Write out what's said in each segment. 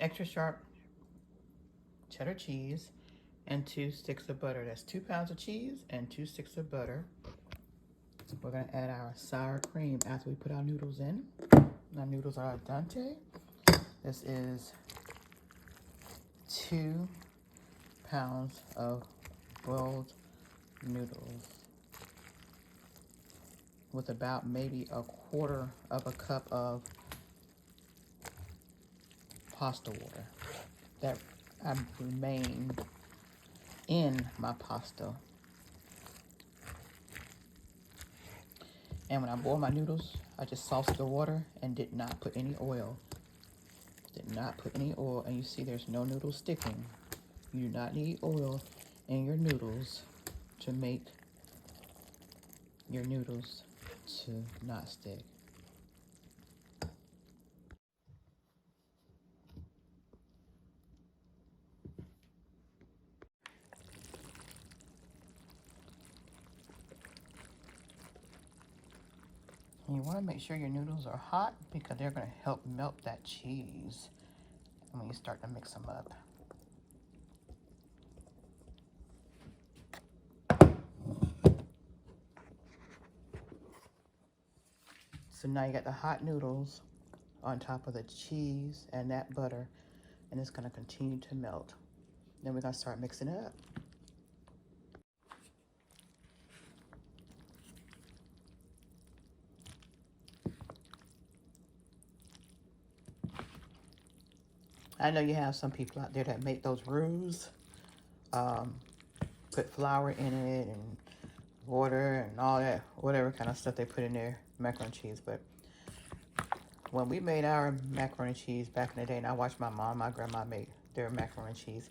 extra sharp cheddar cheese, and 2 sticks of butter. That's 2 pounds of cheese and 2 sticks of butter. We're gonna add our sour cream after we put our noodles in. Our noodles are al dente. This is 2 pounds of boiled noodles with about maybe a quarter of a cup of pasta water that I remained in my pasta. And when I boil my noodles, I just sauced the water and did not put any oil. Did not put any oil, and you see there's no noodles sticking. You do not need oil in your noodles to make your noodles to not stick. And you want to make sure your noodles are hot because they're going to help melt that cheese when you start to mix them up. So now you got the hot noodles on top of the cheese and that butter, and it's going to continue to melt. Then we're going to start mixing it up. I know you have some people out there that make those roux, put flour in it and water and all that, whatever kind of stuff they put in there, macaroni and cheese. But when we made our macaroni and cheese back in the day, and I watched my mom, my grandma make their macaroni and cheese,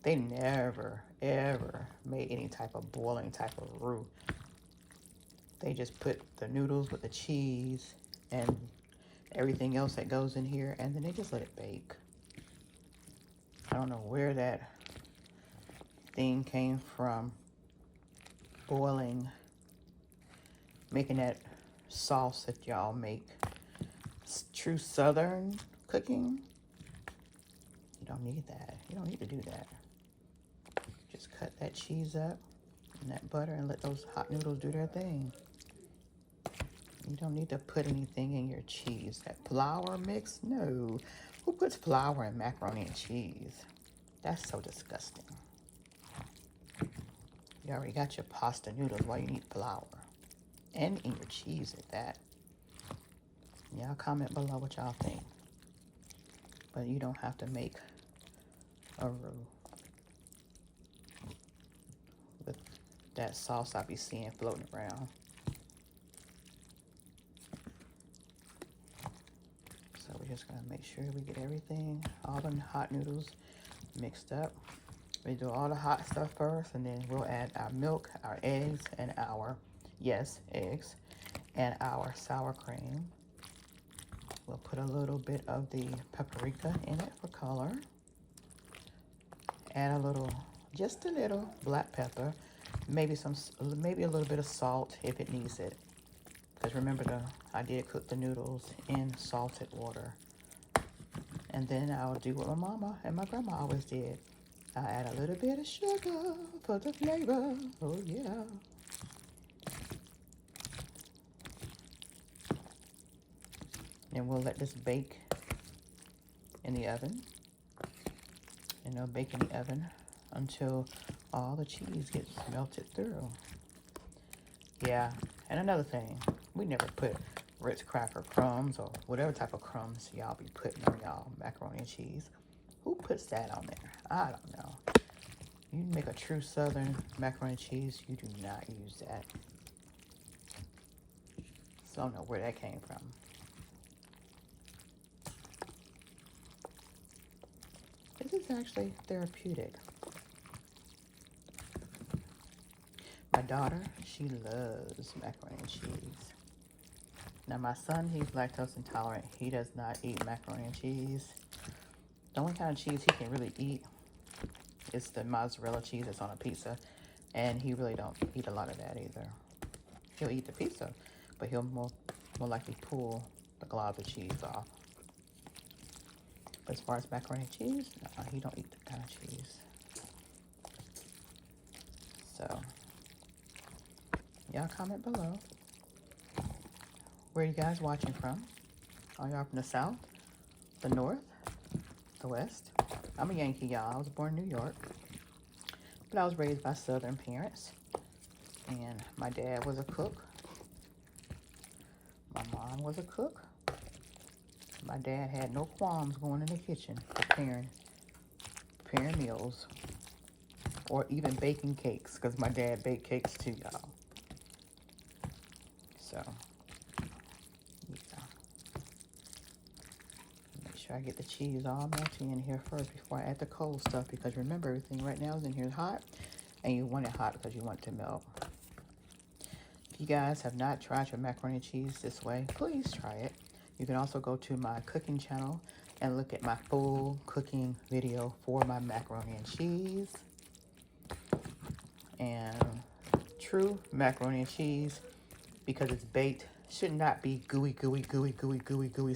they never, ever made any type of boiling type of roux. They just put the noodles with the cheese and everything else that goes in here, and then they just let it bake. I don't know where that thing came from, boiling, making that sauce that y'all make. It's true Southern cooking. You don't need that. You don't need to do that. Just cut that cheese up and that butter and let those hot noodles do their thing. You don't need to put anything in your cheese. That flour mix? No. Who puts flour in macaroni and cheese? That's so disgusting. You already got your pasta noodles. Why you need flour? And in your cheese at that. Y'all comment below what y'all think. But you don't have to make a roux with that sauce I be seeing floating around. So we're just gonna make sure we get everything, all the hot noodles mixed up. We do all the hot stuff first, and then we'll add our milk, our eggs, and our, yes, eggs, and our sour cream. We'll put a little bit of the paprika in it for color. Add a little, just a little black pepper, maybe a little bit of salt if it needs it. Because remember, I did cook the noodles in salted water. And then I'll do what my mama and my grandma always did. I add a little bit of sugar for the flavor. Oh yeah. And we'll let this bake in the oven. And it'll bake in the oven until all the cheese gets melted through. Yeah, and another thing, we never put Ritz cracker crumbs or whatever type of crumbs y'all be putting on y'all macaroni and cheese. Who puts that on there? I don't know. You make a true Southern macaroni and cheese, you do not use that. So I don't know where that came from. This is actually therapeutic. My daughter, she loves macaroni and cheese. Now my son, he's lactose intolerant. He does not eat macaroni and cheese. The only kind of cheese he can really eat is the mozzarella cheese that's on a pizza. And he really don't eat a lot of that either. He'll eat the pizza, but he'll more likely pull the globs of cheese off. As far as macaroni and cheese, no, he don't eat that kind of cheese. So, y'all comment below. Where are you guys watching from? Are y'all from the South, the North, the West? I'm a Yankee, y'all. I was born in New York, but I was raised by Southern parents. And my dad was a cook. My mom was a cook. My dad had no qualms going in the kitchen preparing meals or even baking cakes, because my dad baked cakes too, y'all. So, yeah. Make sure I get the cheese all melty in here first before I add the cold stuff, because remember, everything right now is in here hot, and you want it hot because you want it to melt. If you guys have not tried your macaroni and cheese this way, please try it. You can also go to my cooking channel and look at my full cooking video for my macaroni and cheese. And true macaroni and cheese, because it's baked, should not be gooey,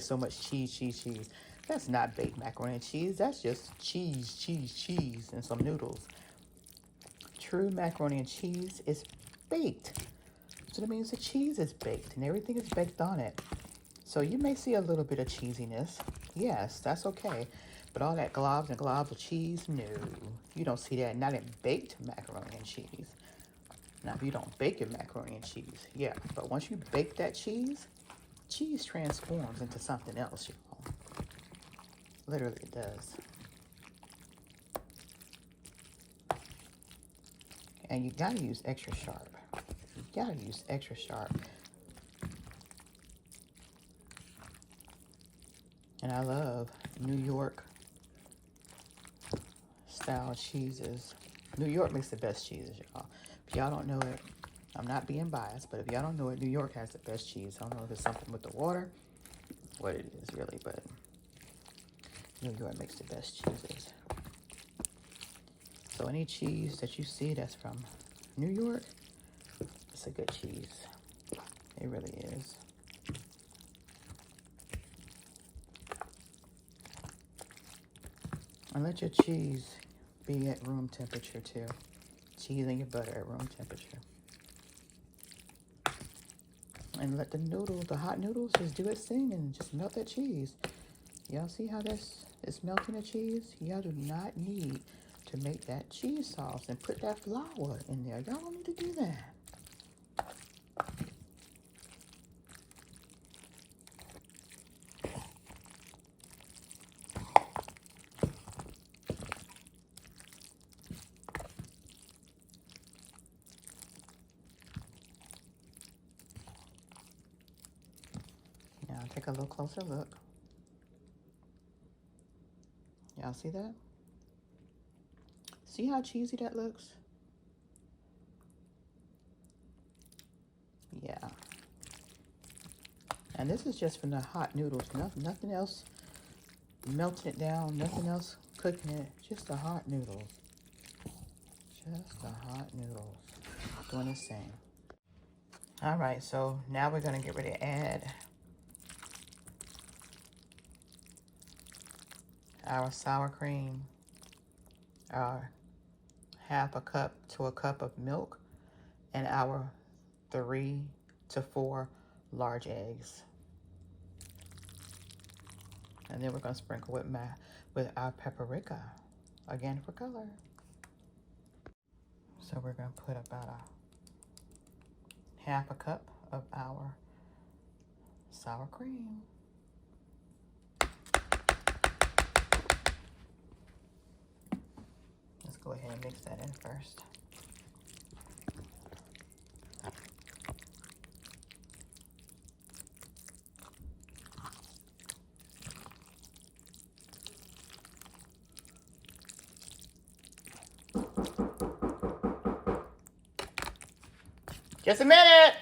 so much cheese. That's not baked macaroni and cheese. That's just cheese, and some noodles. True macaroni and cheese is baked. So that means the cheese is baked and everything is baked on it. So you may see a little bit of cheesiness. Yes, that's okay. But all that globs and globs of cheese, no. You don't see that, not in baked macaroni and cheese. Now, if you don't bake your macaroni and cheese, yeah. But once you bake that cheese transforms into something else, y'all. Literally, it does. And you gotta use extra sharp. You gotta use extra sharp. And I love New York style cheeses. New York makes the best cheeses, y'all. If y'all don't know it, I'm not being biased, but if y'all don't know it, New York has the best cheese. I don't know if it's something with the water, what it is really, but New York makes the best cheeses. So any cheese that you see that's from New York, it's a good cheese. It really is. And let your cheese be at room temperature too. Cheese and your butter at room temperature. And let the noodles, the hot noodles, just do its thing and just melt that cheese. Y'all see how this is melting the cheese? Y'all do not need to make that cheese sauce and put that flour in there. Y'all don't need to do that. Now take a little closer look. Y'all see that? See how cheesy that looks? Yeah. And this is just from the hot noodles. Nothing else melting it down. Nothing else cooking it. Just the hot noodles. Just the hot noodles. Doing its thing. All right, so now we're going to get ready to add our sour cream, our half a cup to a cup of milk, and our 3 to 4 large eggs. And then we're going to sprinkle with our paprika, again for color. So we're going to put about a half a cup of our sour cream. Let's go ahead and mix that in first. Just a minute.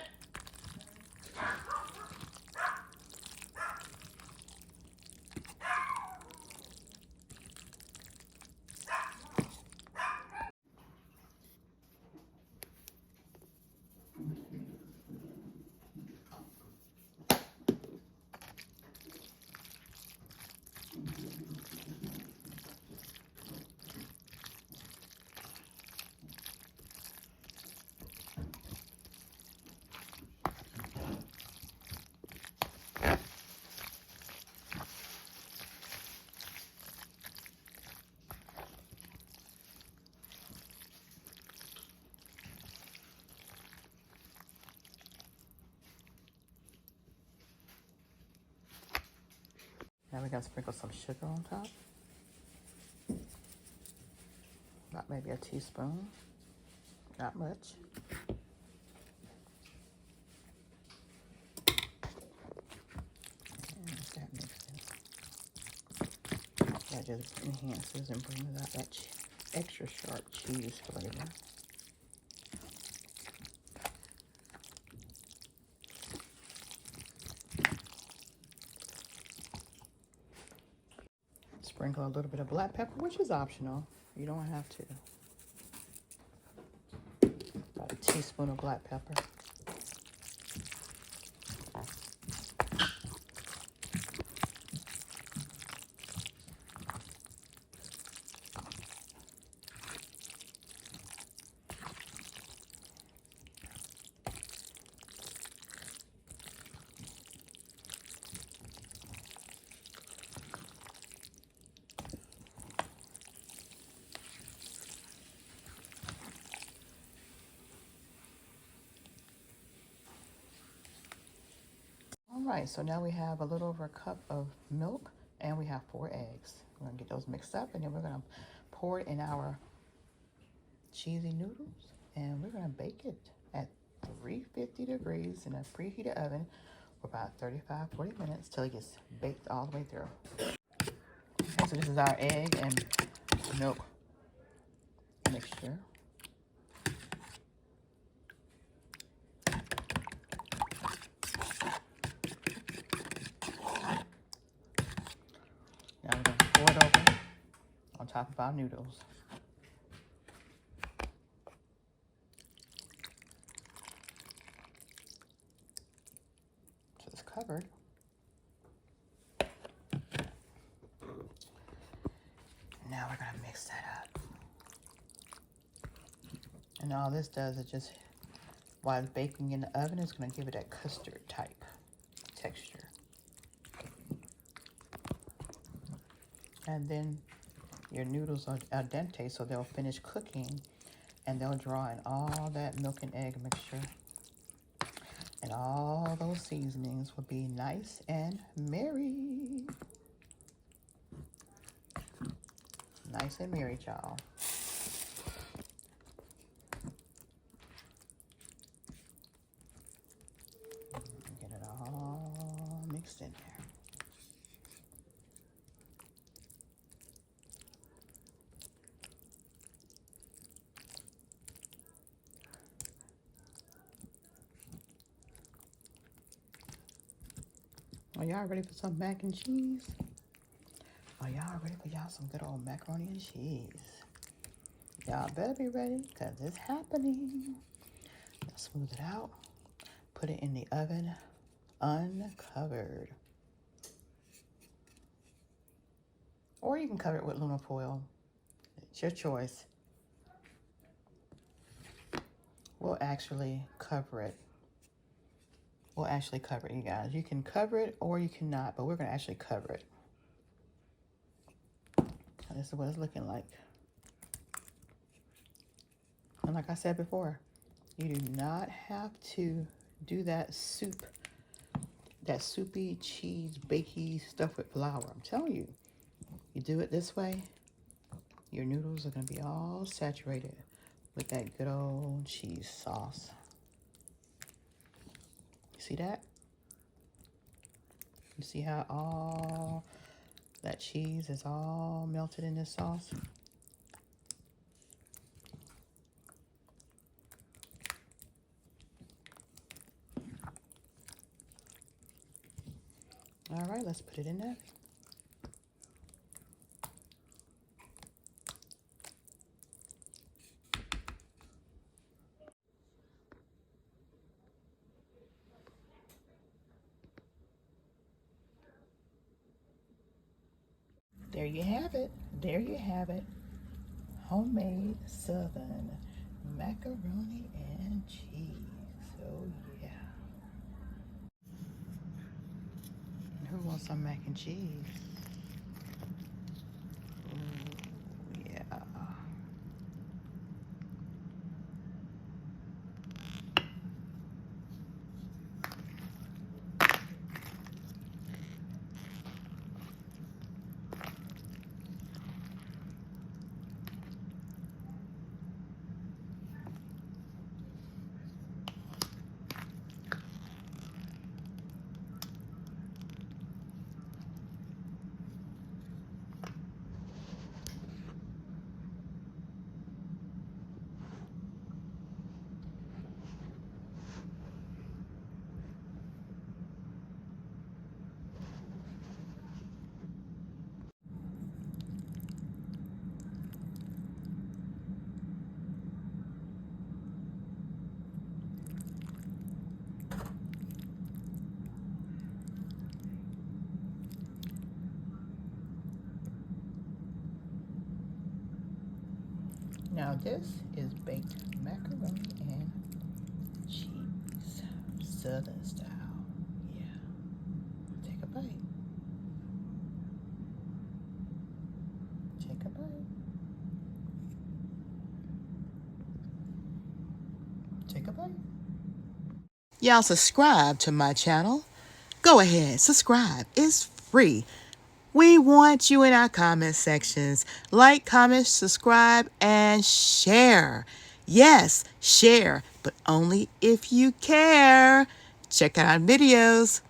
we're gonna sprinkle some sugar on top. About maybe a teaspoon, not much. And that mixes. That just enhances and brings out that extra sharp cheese flavor. Sprinkle a little bit of black pepper, which is optional. You don't have to. About a teaspoon of black pepper. All right, so now we have a little over a cup of milk and we have 4 eggs. We're gonna get those mixed up and then we're gonna pour it in our cheesy noodles and we're gonna bake it at 350 degrees in a preheated oven for about 35-40 minutes till it gets baked all the way through. Okay, so this is our egg and milk mixture. Now we're going to pour it over on top of our noodles. So it's covered. Now we're going to mix that up. And all this does is just, while it's baking in the oven, it's going to give it that custard type texture. And then your noodles are al dente, so they'll finish cooking and they'll draw in all that milk and egg mixture. And all those seasonings will be nice and merry. Nice and merry, y'all. Get it all mixed in there. Are y'all ready for some mac and cheese? Are y'all ready for y'all some good old macaroni and cheese? Y'all better be ready, because it's happening. Now smooth it out. Put it in the oven uncovered. Or you can cover it with aluminum foil. It's your choice. We'll actually cover it. We'll actually cover it, you guys. You can cover it or you cannot, but we're going to actually cover it. And this is what it's looking like. And like I said before, you do not have to do that soup, that soupy cheese, bakey stuff with flour. I'm telling you, you do it this way, your noodles are going to be all saturated with that good old cheese sauce. See that? You see how all that cheese is all melted in this sauce? All right, let's put it in there. There you have it. There you have it. Homemade Southern macaroni and cheese. Oh, yeah. And who wants some mac and cheese? Oh, yeah. Now this is baked macaroni and cheese, Southern style. Yeah. Take a bite. Take a bite. Take a bite. Y'all subscribe to my channel. Go ahead, subscribe. It's free. We want you in our comment sections. Like, comment, subscribe, and share. Yes, share, but only if you care. Check out our videos.